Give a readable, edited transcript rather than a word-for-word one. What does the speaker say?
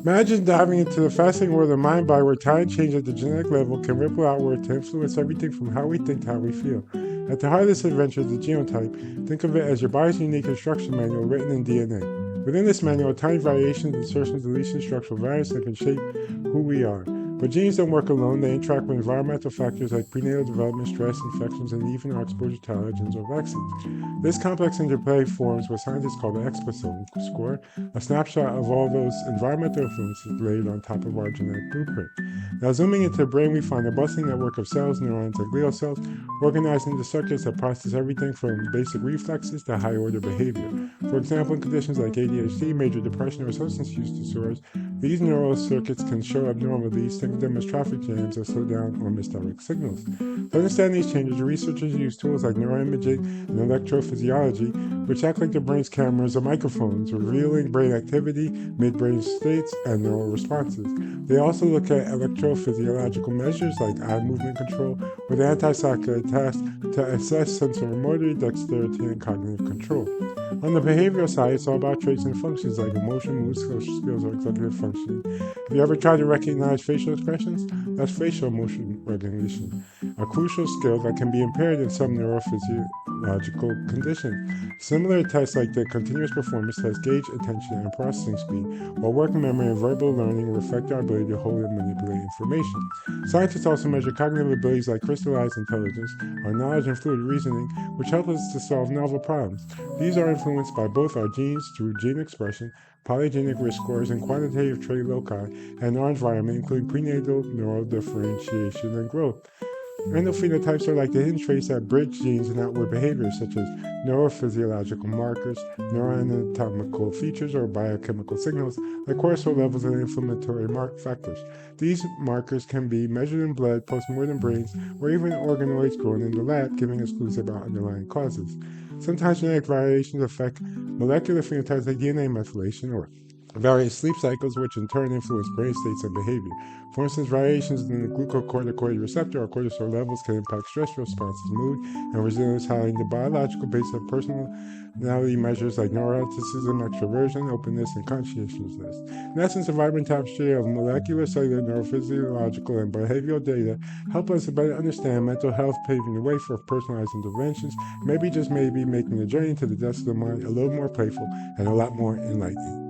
Imagine diving into the fascinating world of mind-body where tiny change at the genetic level can ripple outward to influence everything from how we think to how we feel. At the heart of this adventure is the genotype. Think of it as your body's unique instruction manual written in DNA. Within this manual are tiny variations, insertions, deletions, structural variants that can shape who we are. But genes don't work alone. They interact with environmental factors like prenatal development, stress, infections, and even our exposure to allergens or vaccines. This complex interplay forms what scientists call the exposome score, a snapshot of all those environmental influences laid on top of our genetic blueprint. Now, zooming into the brain, we find a bustling network of cells, neurons, and glial cells, organized into circuits that process everything from basic reflexes to high-order behavior. For example, in conditions like ADHD, major depression, or substance use disorders, these neural circuits can show abnormalities. Think of them as traffic jams that slow down or misdirect signals. To understand these changes, researchers use tools like neuroimaging and electrophysiology, which act like the brain's cameras or microphones, revealing brain activity, midbrain states, and neural responses. They also look at electrophysiological measures like eye movement control with anti-saccade tasks to assess sensory-motor dexterity and cognitive control. On the behavioral side, it's all about traits and functions like emotion, mood, social skills, or executive functioning. Have you ever tried to recognize facial expressions? That's facial emotion recognition, a crucial skill that can be impaired in some neurophysiological conditions. Similar tests like the continuous performance test gauge attention and processing speed, while working memory and verbal learning will affect our ability to hold and manipulate information. Scientists also measure cognitive abilities like crystallized intelligence, our knowledge and fluid reasoning, which help us to solve novel problems. These are influenced by both our genes through gene expression, polygenic risk scores, and quantitative trait loci, and our environment, including prenatal neural differentiation and growth. Endophenotypes are like the hidden traits that bridge genes and outward behaviors, such as neurophysiological markers, neuroanatomical features, or biochemical signals like cortisol levels and inflammatory factors. These markers can be measured in blood, post-mortem brains, or even organoids grown in the lab, giving us clues about underlying causes. Sometimes genetic variations affect molecular phenotypes like DNA methylation or various sleep cycles, which in turn influence brain states and behavior. For instance, variations in the glucocorticoid receptor or cortisol levels can impact stress responses, mood, and resilience, highlighting the biological base of personality measures like neuroticism, extroversion, openness, and conscientiousness. In essence, a vibrant tapestry of molecular, cellular, neurophysiological, and behavioral data help us to better understand mental health, paving the way for personalized interventions, maybe just maybe making the journey to the depths of the mind a little more playful and a lot more enlightening.